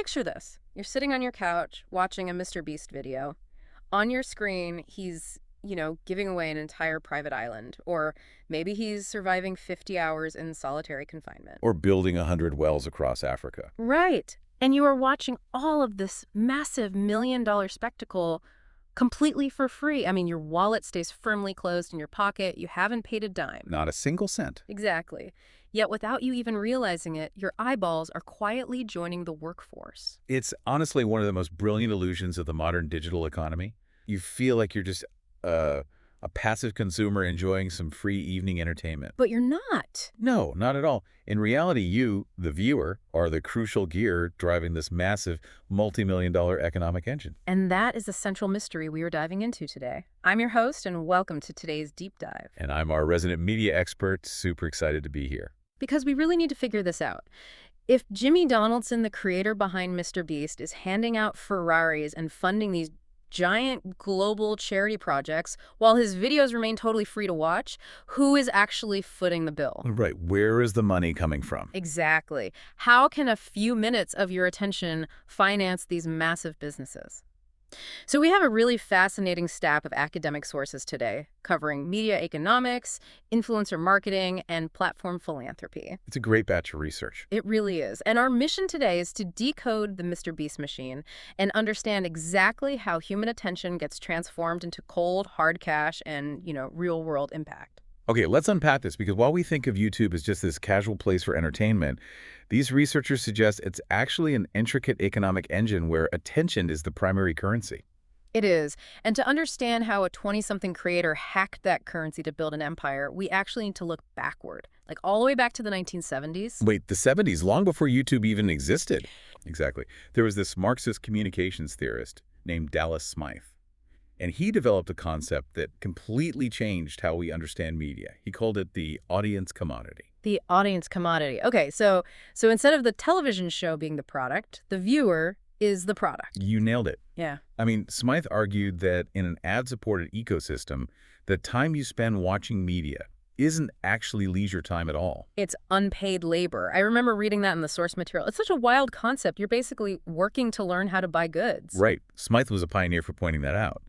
picture this. You're sitting on your couch watching a MrBeast video. On your screen, he's, giving away an entire private island. Or maybe he's surviving 50 hours in solitary confinement. Or building 100 wells across Africa. Right. And you are watching all of this massive million-dollar spectacle completely for free. I mean, your wallet stays firmly closed in your pocket. You haven't paid a dime. Not a single cent. Exactly. Yet without you even realizing it, your eyeballs are quietly joining the workforce. It's honestly one of the most brilliant illusions of the modern digital economy. You feel like you're just a passive consumer enjoying some free evening entertainment. But you're not. No, not at all. In reality, you, the viewer, are the crucial gear driving this massive multi-million-dollar economic engine. And that is the central mystery we are diving into today. I'm your host, and welcome to today's deep dive. And I'm our resident media expert, super excited to be here. Because we really need to figure this out. If Jimmy Donaldson, the creator behind MrBeast, is handing out Ferraris and funding these giant global charity projects while his videos remain totally free to watch, who is actually footing the bill? Right. Where is the money coming from? Exactly. How can a few minutes of your attention finance these massive businesses? So we have a really fascinating stack of academic sources today, covering media economics, influencer marketing, and platform philanthropy. It's a great batch of research. It really is. And our mission today is to decode the MrBeast machine and understand exactly how human attention gets transformed into cold, hard cash and, real-world impact. Okay, let's unpack this, because while we think of YouTube as just this casual place for entertainment, these researchers suggest it's actually an intricate economic engine where attention is the primary currency. It is. And to understand how a 20-something creator hacked that currency to build an empire, we actually need to look backward, like all the way back to the 1970s. Wait, the 70s, long before YouTube even existed. Exactly. There was this Marxist communications theorist named Dallas Smythe. And he developed a concept that completely changed how we understand media. He called it the audience commodity. The audience commodity. Okay, so instead of the television show being the product, the viewer is the product. You nailed it. Yeah. I mean, Smythe argued that in an ad-supported ecosystem, the time you spend watching media isn't actually leisure time at all. It's unpaid labor. I remember reading that in the source material. It's such a wild concept. You're basically working to learn how to buy goods. Right. Smythe was a pioneer for pointing that out.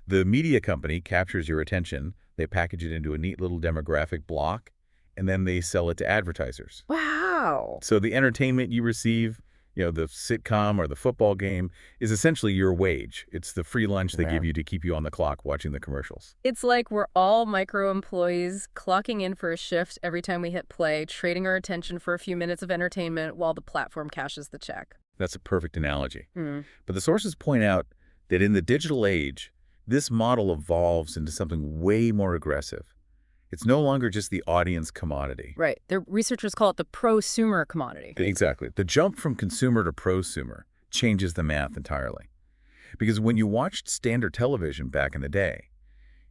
The media company captures your attention, they package it into a neat little demographic block, and then they sell it to advertisers. Wow. So the entertainment you receive, the sitcom or the football game, is essentially your wage. It's the free lunch they give you to keep you on the clock watching the commercials. It's like we're all micro-employees clocking in for a shift every time we hit play, trading our attention for a few minutes of entertainment while the platform cashes the check. That's a perfect analogy. But the sources point out that in the digital age, this model evolves into something way more aggressive. It's no longer just the audience commodity. Right. The researchers call it the prosumer commodity. Exactly. The jump from consumer to prosumer changes the math entirely. Because when you watched standard television back in the day,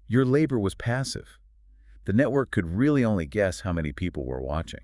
your labor was passive. The network could really only guess how many people were watching.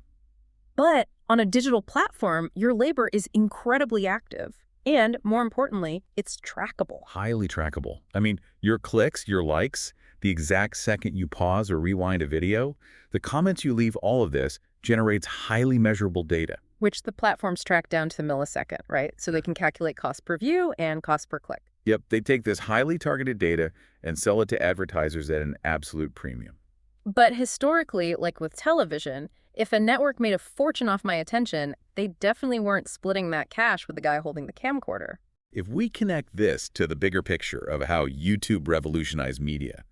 But on a digital platform, your labor is incredibly active. And more importantly, it's trackable. Highly trackable. I mean, your clicks, your likes, the exact second you pause or rewind a video, the comments you leave, all of this generates highly measurable data. Which the platforms track down to the millisecond, right? So they can calculate cost per view and cost per click. Yep, they take this highly targeted data and sell it to advertisers at an absolute premium. But historically, like with television, if a network made a fortune off my attention, they definitely weren't splitting that cash with the guy holding the camcorder. If we connect this to the bigger picture of how YouTube revolutionized media,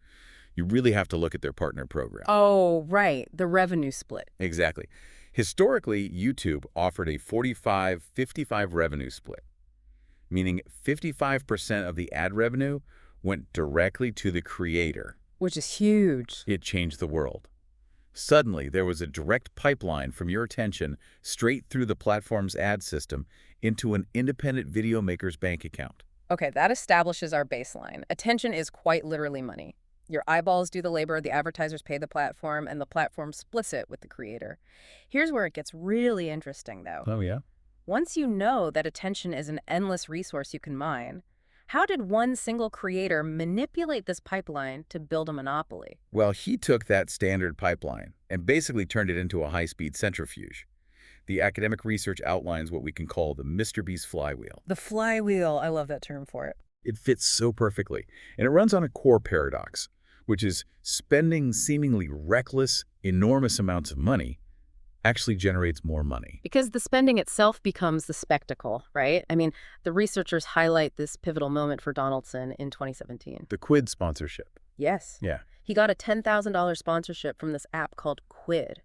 you really have to look at their partner program. Oh, right. The revenue split. Exactly. Historically, YouTube offered a 45-55 revenue split, meaning 55% of the ad revenue went directly to the creator. Which is huge. It changed the world. Suddenly, there was a direct pipeline from your attention straight through the platform's ad system into an independent video maker's bank account. Okay, that establishes our baseline. Attention is quite literally money. Your eyeballs do the labor, the advertisers pay the platform, and the platform splits it with the creator. Here's where it gets really interesting, though. Oh, yeah? Once you know that attention is an endless resource you can mine, how did one single creator manipulate this pipeline to build a monopoly? Well, he took that standard pipeline and basically turned it into a high-speed centrifuge. The academic research outlines what we can call the MrBeast flywheel. The flywheel, I love that term for it. It fits so perfectly, and it runs on a core paradox, which is spending seemingly reckless, enormous amounts of money actually generates more money. Because the spending itself becomes the spectacle, right? I mean, the researchers highlight this pivotal moment for Donaldson in 2017. The Quid sponsorship. Yes. Yeah. He got a $10,000 sponsorship from this app called Quid.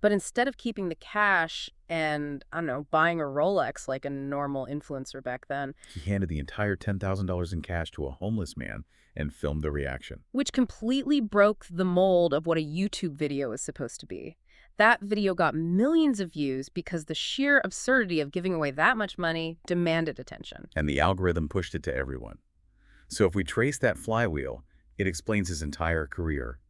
But instead of keeping the cash and, I don't know, buying a Rolex like a normal influencer back then, He handed the entire $10,000 in cash to a homeless man and filmed the reaction. which completely broke the mold of what a YouTube video is supposed to be. That video got millions of views because the sheer absurdity of giving away that much money demanded attention. And the algorithm pushed it to everyone. So if we trace that flywheel, it explains his entire career.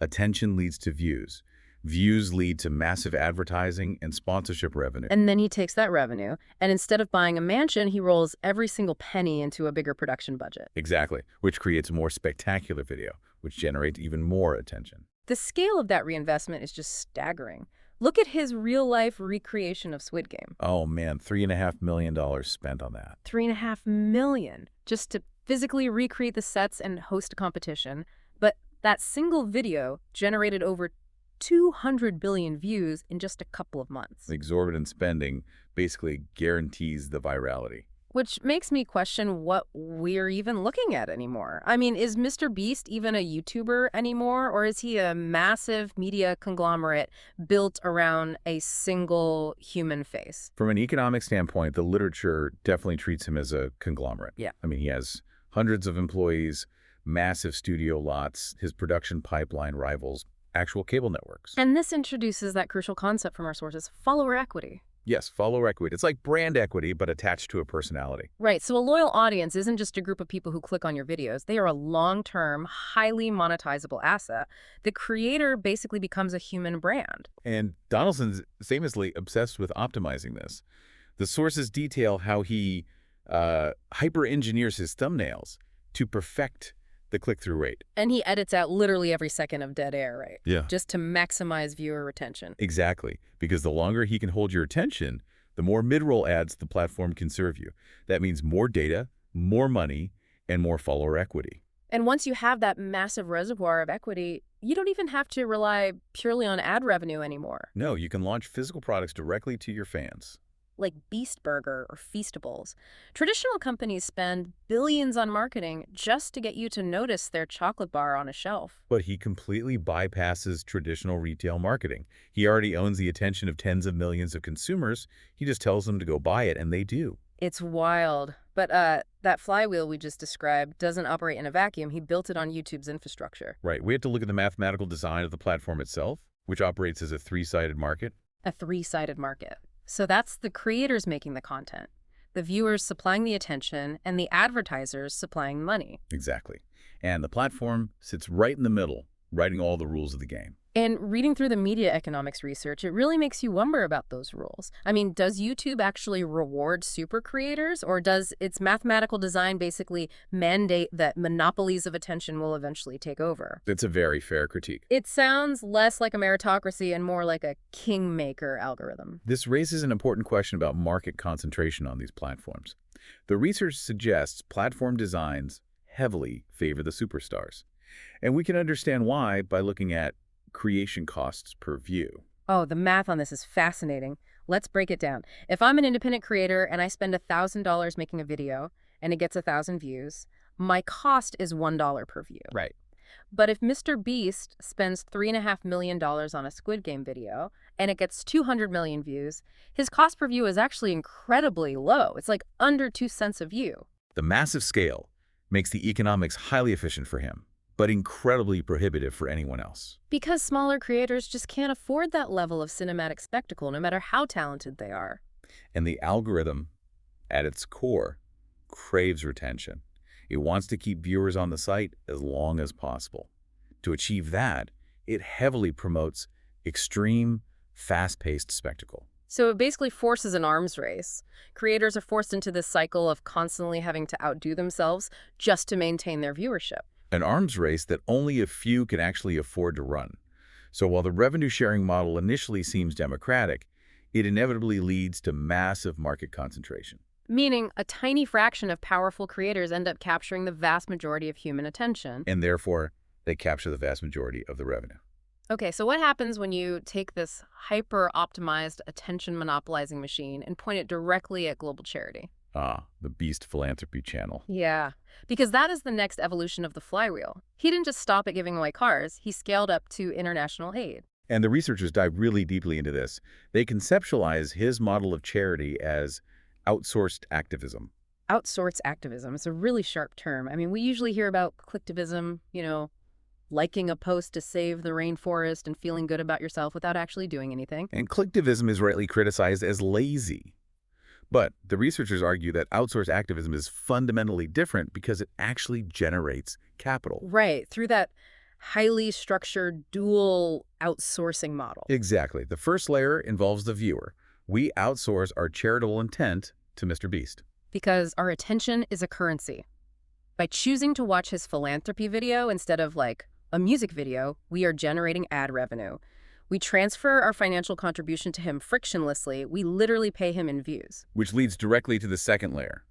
Attention leads to views. Views lead to massive advertising and sponsorship revenue. And then he takes that revenue, and instead of buying a mansion, he rolls every single penny into a bigger production budget. Exactly, which creates a more spectacular video, which generates even more attention. The scale of that reinvestment is just staggering. Look at his real-life recreation of Squid Game. Oh man, $3.5 million spent on that. $3.5 million just to physically recreate the sets and host a competition. But that single video generated over 200 billion views in just a couple of months. Exorbitant spending basically guarantees the virality. Which makes me question what we're even looking at anymore. I mean, is MrBeast even a YouTuber anymore, or is he a massive media conglomerate built around a single human face? From an economic standpoint, the literature definitely treats him as a conglomerate. Yeah. I mean, he has hundreds of employees, massive studio lots, his production pipeline rivals actual cable networks. And this introduces that crucial concept from our sources, follower equity. Yes, follower equity. It's like brand equity, but attached to a personality. Right, so a loyal audience isn't just a group of people who click on your videos. They are a long-term, highly monetizable asset. The creator basically becomes a human brand. And Donaldson's famously obsessed with optimizing this. The sources detail how he hyper-engineers his thumbnails to perfect the click-through rate. And he edits out literally every second of dead air, right? Yeah. Just to maximize viewer retention. Exactly, because the longer he can hold your attention, the more mid-roll ads the platform can serve you. That means more data, more money, and more follower equity. And once you have that massive reservoir of equity, you don't even have to rely purely on ad revenue anymore. No, you can launch physical products directly to your fans. Like Beast Burger or Feastables. Traditional companies spend billions on marketing just to get you to notice their chocolate bar on a shelf. But he completely bypasses traditional retail marketing. He already owns the attention of tens of millions of consumers. He just tells them to go buy it, and they do. It's wild. But that flywheel we just described doesn't operate in a vacuum. He built it on YouTube's infrastructure. Right. We have to look at the mathematical design of the platform itself, which operates as a three-sided market. A three-sided market. So that's the creators making the content, the viewers supplying the attention, and the advertisers supplying money. Exactly. And the platform sits right in the middle, writing all the rules of the game. And reading through the media economics research, it really makes you wonder about those rules. I mean, does YouTube actually reward super creators, or does its mathematical design basically mandate that monopolies of attention will eventually take over? It's a very fair critique. It sounds less like a meritocracy and more like a kingmaker algorithm. This raises an important question about market concentration on these platforms. The research suggests platform designs heavily favor the superstars. And we can understand why by looking at creation costs per view. Oh, the math on this is fascinating. Let's break it down. If I'm an independent creator and I spend $1,000 making a video and it gets 1,000 views, my cost is $1 per view. Right. But if MrBeast spends $3.5 million on a Squid Game video and it gets 200 million views, his cost per view is actually incredibly low. It's like under 2 cents a view. The massive scale makes the economics highly efficient for him, but incredibly prohibitive for anyone else. Because smaller creators just can't afford that level of cinematic spectacle, no matter how talented they are. And the algorithm, at its core, craves retention. It wants to keep viewers on the site as long as possible. To achieve that, it heavily promotes extreme, fast-paced spectacle. So it basically forces an arms race. Creators are forced into this cycle of constantly having to outdo themselves just to maintain their viewership. An arms race that only a few can actually afford to run. So while the revenue-sharing model initially seems democratic, it inevitably leads to massive market concentration. Meaning a tiny fraction of powerful creators end up capturing the vast majority of human attention. And therefore, they capture the vast majority of the revenue. Okay, so what happens when you take this hyper-optimized attention monopolizing machine and point it directly at global charity? Ah, the Beast philanthropy channel. Yeah, because that is the next evolution of the flywheel. He didn't just stop at giving away cars, he scaled up to international aid. And the researchers dive really deeply into this. They conceptualize his model of charity as outsourced activism. Outsourced activism is a really sharp term. I mean, we usually hear about clicktivism, liking a post to save the rainforest and feeling good about yourself without actually doing anything. And clicktivism is rightly criticized as lazy. But the researchers argue that outsourced activism is fundamentally different because it actually generates capital. Right, through that highly structured dual outsourcing model. Exactly. The first layer involves the viewer. We outsource our charitable intent to MrBeast. Because our attention is a currency. By choosing to watch his philanthropy video instead of, like, a music video, we are generating ad revenue. We transfer our financial contribution to him frictionlessly. We literally pay him in views. Which leads directly to the second layer.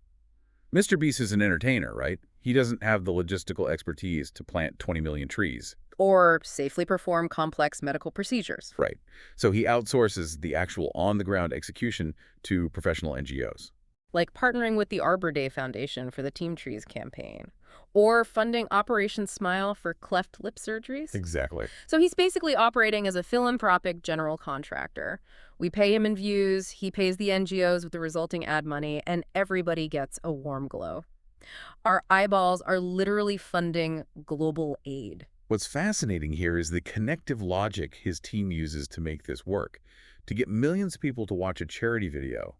MrBeast is an entertainer, right? He doesn't have the logistical expertise to plant 20 million trees. Or safely perform complex medical procedures. Right. So he outsources the actual on-the-ground execution to professional NGOs. Like partnering with the Arbor Day Foundation for the Team Trees campaign. Or funding Operation Smile for cleft lip surgeries. Exactly. So he's basically operating as a philanthropic general contractor. We pay him in views, he pays the NGOs with the resulting ad money, and everybody gets a warm glow. Our eyeballs are literally funding global aid. What's fascinating here is the connective logic his team uses to make this work. To get millions of people to watch a charity video,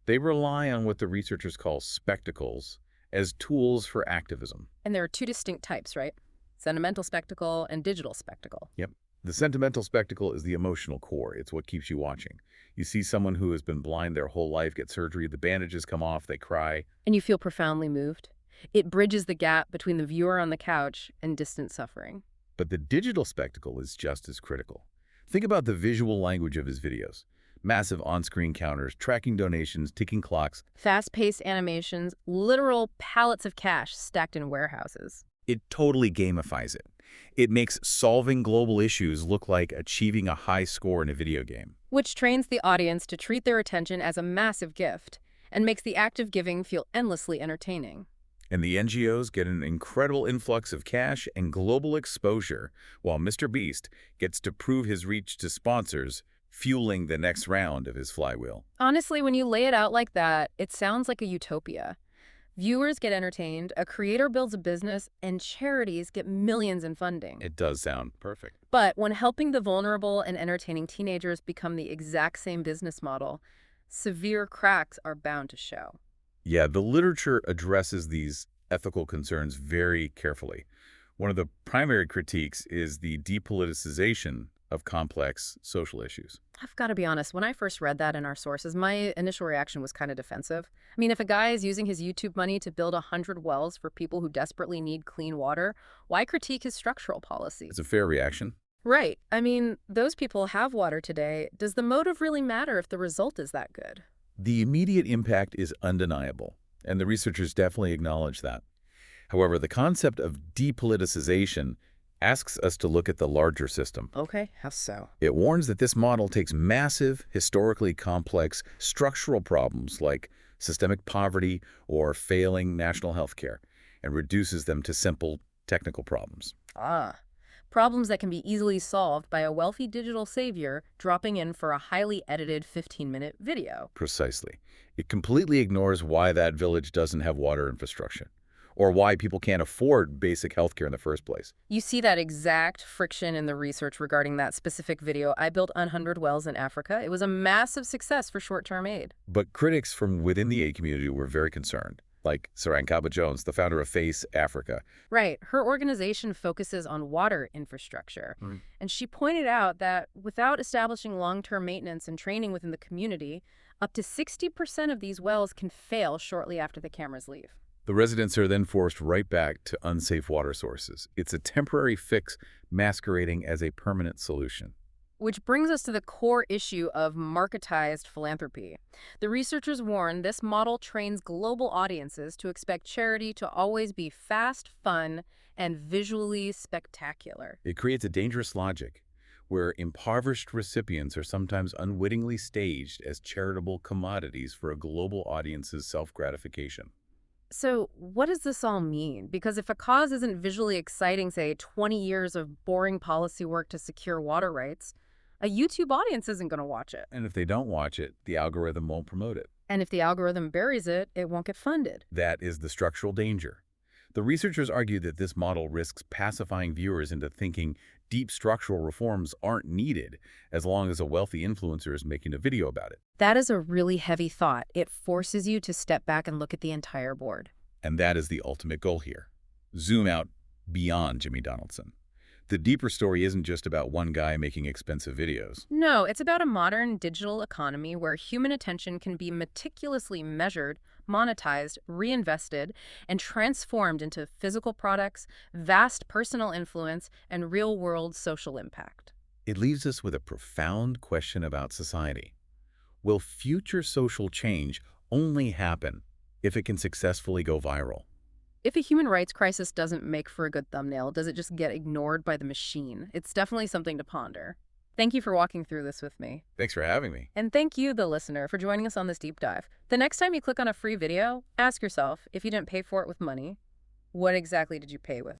they rely on what the researchers call spectacles as tools for activism. And there are two distinct types, right? Sentimental spectacle and digital spectacle. Yep. The sentimental spectacle is the emotional core. It's what keeps you watching. You see someone who has been blind their whole life get surgery, the bandages come off, they cry. And you feel profoundly moved. It bridges the gap between the viewer on the couch and distant suffering. But the digital spectacle is just as critical. Think about the visual language of his videos. Massive on-screen counters, tracking donations, ticking clocks. Fast-paced animations, literal pallets of cash stacked in warehouses. It totally gamifies it. It makes solving global issues look like achieving a high score in a video game. Which trains the audience to treat their attention as a massive gift and makes the act of giving feel endlessly entertaining. And the NGOs get an incredible influx of cash and global exposure, while MrBeast gets to prove his reach to sponsors, fueling the next round of his flywheel. Honestly, when you lay it out like that, it sounds like a utopia. Viewers get entertained, a creator builds a business, and charities get millions in funding. It does sound perfect. But when helping the vulnerable and entertaining teenagers become the exact same business model, severe cracks are bound to show. Yeah, the literature addresses these ethical concerns very carefully. One of the primary critiques is the depoliticization of complex social issues. I've got to be honest, when I first read that in our sources, my initial reaction was kind of defensive. I mean, if a guy is using his YouTube money to build 100 wells for people who desperately need clean water, why critique his structural policies? It's a fair reaction. Right. I mean, those people have water today. Does the motive really matter if the result is that good? The immediate impact is undeniable, and the researchers definitely acknowledge that. However, the concept of depoliticization asks us to look at the larger system. Okay, how so? It warns that this model takes massive, historically complex, structural problems like systemic poverty or failing national health care and reduces them to simple technical problems. Problems that can be easily solved by a wealthy digital savior dropping in for a highly edited 15-minute video. Precisely. It completely ignores why that village doesn't have water infrastructure, or why people can't afford basic healthcare in the first place. You see that exact friction in the research regarding that specific video. I built 100 wells in Africa. It was a massive success for short-term aid. But critics from within the aid community were very concerned, like Saran Kaba-Jones, the founder of FACE Africa. Right. Her organization focuses on water infrastructure. And she pointed out that without establishing long-term maintenance and training within the community, up to 60% of these wells can fail shortly after the cameras leave. The residents are then forced right back to unsafe water sources. It's a temporary fix masquerading as a permanent solution. Which brings us to the core issue of marketized philanthropy. The researchers warn this model trains global audiences to expect charity to always be fast, fun, and visually spectacular. It creates a dangerous logic where impoverished recipients are sometimes unwittingly staged as charitable commodities for a global audience's self-gratification. So, what does this all mean? Because if a cause isn't visually exciting, say 20 years of boring policy work to secure water rights, a YouTube audience isn't going to watch it. And if they don't watch it, the algorithm won't promote it. And if the algorithm buries it, it won't get funded. That is the structural danger. The researchers argue that this model risks pacifying viewers into thinking deep structural reforms aren't needed as long as a wealthy influencer is making a video about it. That is a really heavy thought. It forces you to step back and look at the entire board. And that is the ultimate goal here. Zoom out beyond Jimmy Donaldson. The deeper story isn't just about one guy making expensive videos. No, it's about a modern digital economy where human attention can be meticulously measured, monetized, reinvested, and transformed into physical products, vast personal influence, and real-world social impact. It leaves us with a profound question about society. Will future social change only happen if it can successfully go viral? If a human rights crisis doesn't make for a good thumbnail, does it just get ignored by the machine? It's definitely something to ponder. Thank you for walking through this with me. Thanks for having me. And thank you, the listener, for joining us on this deep dive. The next time you click on a free video, ask yourself, if you didn't pay for it with money, what exactly did you pay with?